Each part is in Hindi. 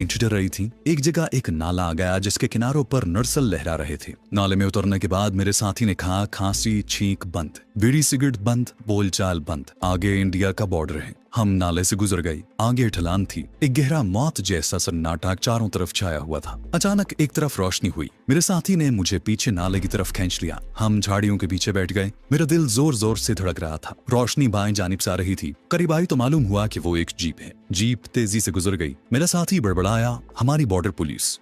ठिठुर रही थी। एक जगह एक नाला आ गया जिसके किनारों पर नरसल लहरा रहे थे। नाले में उतरने के बाद मेरे साथी ने कहा, खांसी छींक बंद, बीड़ी सिगरेट बंद, बोलचाल बंद, आगे इंडिया का बॉर्डर है। हम नाले से गुजर गए। आगे ढलान थी। एक गहरा मौत जैसा सन्नाटा चारों तरफ छाया हुआ था। अचानक एक तरफ रोशनी हुई। मेरे साथी ने मुझे पीछे नाले की तरफ खींच लिया। हम झाड़ियों के पीछे बैठ गए। मेरा दिल जोर जोर से धड़क रहा था। रोशनी बाएं जानिब से आ रही थी। करीब आई तो मालूम हुआ कि वो एक जीप है। जीप तेजी से गुजर गई। मेरा साथी बड़बड़ाया, हमारी बॉर्डर पुलिस।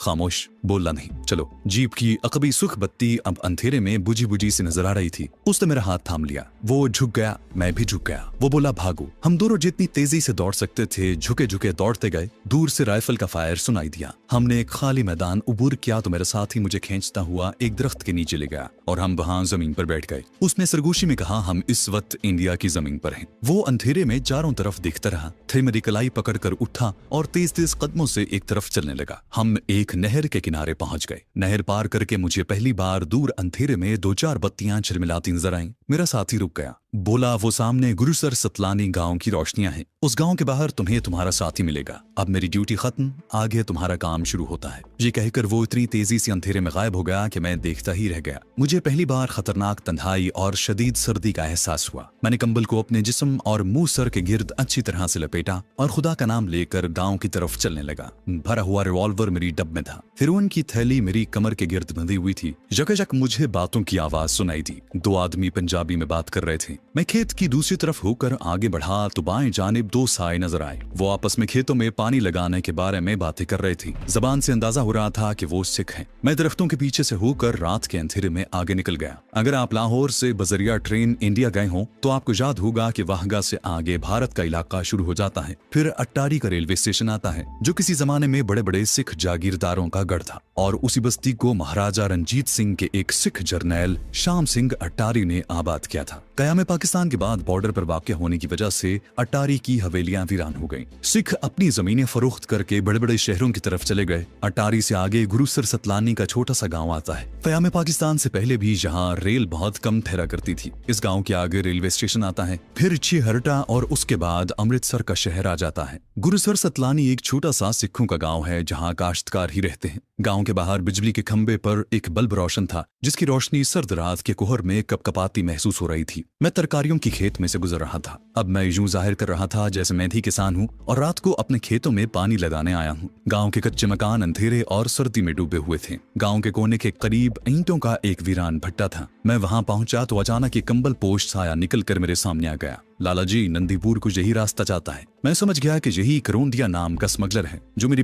खामोश, बोलना नहीं। चलो। जीप की अकबी सुख बत्ती अब अंधेरे में बुझी बुझी से नजर आ रही थी। उसने मेरा हाथ थाम लिया। वो झुक गया, मैं भी झुक गया। वो बोला, भागो। हम दोनों जितनी तेजी से दौड़ सकते थे झुके झुके दौड़ते गए। दूर से राइफल का फायर सुनाई दिया। हमने एक खाली मैदान उबूर किया तो मेरा साथी मुझे खींचता हुआ एक दरख्त के नीचे ले गया और हम वहां जमीन पर बैठ गए। उसने सरगोशी में कहा, हम इस वक्त इंडिया की जमीन पर हैं। वो अंधेरे में चारों तरफ देखता रहा। फिर मेरी कलाई पकड़कर उठा और तेज तेज कदमों से एक तरफ चलने लगा। हम एक नहर के किनारे पहुंच गए। नहर पार करके मुझे पहली बार दूर अंधेरे में दो चार बत्तियां झिलमिलाती नजर आईं। मेरा साथी रुक गया। बोला, वो सामने गुरुसर सतलानी गांव की रोशनियां हैं। उस गांव के बाहर तुम्हें तुम्हारा साथी मिलेगा। अब मेरी ड्यूटी खत्म, आगे तुम्हारा काम शुरू होता है। ये कहकर वो इतनी तेजी से अंधेरे में गायब हो गया कि मैं देखता ही रह गया। मुझे पहली बार खतरनाक तन्हाई और शदीद सर्दी का एहसास हुआ। मैंने कंबल को अपने जिस्म और मुंह सर के गिर्द अच्छी तरह से लपेटा और खुदा का नाम लेकर गांव की तरफ चलने लगा। भरा हुआ रिवॉल्वर मेरी डब में था। फिर उनकी थैली मेरी कमर के गिर्द बंधी हुई थी। यकजक मुझे बातों की आवाज सुनाई दी। दो आदमी पंजाबी में बात कर रहे थे। मैं खेत की दूसरी तरफ होकर आगे बढ़ा तो बाएं जानिब दो साए नजर आए। वो आपस में खेतों में पानी लगाने के बारे में बातें कर रहे थे। जबान से अंदाजा हो रहा था कि वो सिख हैं। मैं दरख्तों के पीछे से होकर रात के अंधेरे में आगे निकल गया। अगर आप लाहौर से बजरिया ट्रेन इंडिया गए हों तो आपको याद होगा कि वाहगा से आगे भारत का इलाका शुरू हो जाता है। फिर अट्टारी का रेलवे स्टेशन आता है जो किसी जमाने में बड़े बड़े सिख जागीरदारों का गढ़ था और उसी बस्ती को महाराजा रंजीत सिंह के एक सिख जर्नैल शाम सिंह अट्टारी ने आबाद किया था। कयाम पाकिस्तान के बाद बॉर्डर पर वाक़या होने की वजह से अट्टारी की हवेलियां वीरान हो गईं। सिख अपनी जमीनें फरोख्त करके बड़े बड़े शहरों की तरफ चले गए। अट्टारी से आगे गुरुसर सतलानी का छोटा सा गांव आता है। कयाम पाकिस्तान से पहले भी यहाँ रेल बहुत कम ठहरा करती थी। इस गांव के आगे रेलवे स्टेशन आता है। फिर छिहरटा और उसके बाद अमृतसर का शहर आ जाता है। गुरुसर सतलानी एक छोटा सा सिखों का गाँव है जहाँ काश्तकार ही रहते हैं। गाँव के बाहर बिजली के खंबे पर एक बल्ब रोशन था जिसकी रोशनी सर्द रात के कोहर में कपकपाती महसूस हो रही थी। मैं तरकारियों की खेत में से गुजर रहा था। अब मैं यूं जाहिर कर रहा था जैसे मैं भी किसान हूं और रात को अपने खेतों में पानी लगाने आया हूं। गांव के कच्चे मकान अंधेरे और सर्दी में डूबे हुए थे। गांव के कोने के करीब ईंटों का एक वीरान भट्टा था। मैं वहां पहुंचा तो अचानक एक कंबल पोश साया निकल कर मेरे सामने आ गया। लाला जी, नंदीपुर को यही रास्ता जाता है। मैं समझ गया कि यही करोंदिया नाम का स्मगलर है जो मेरी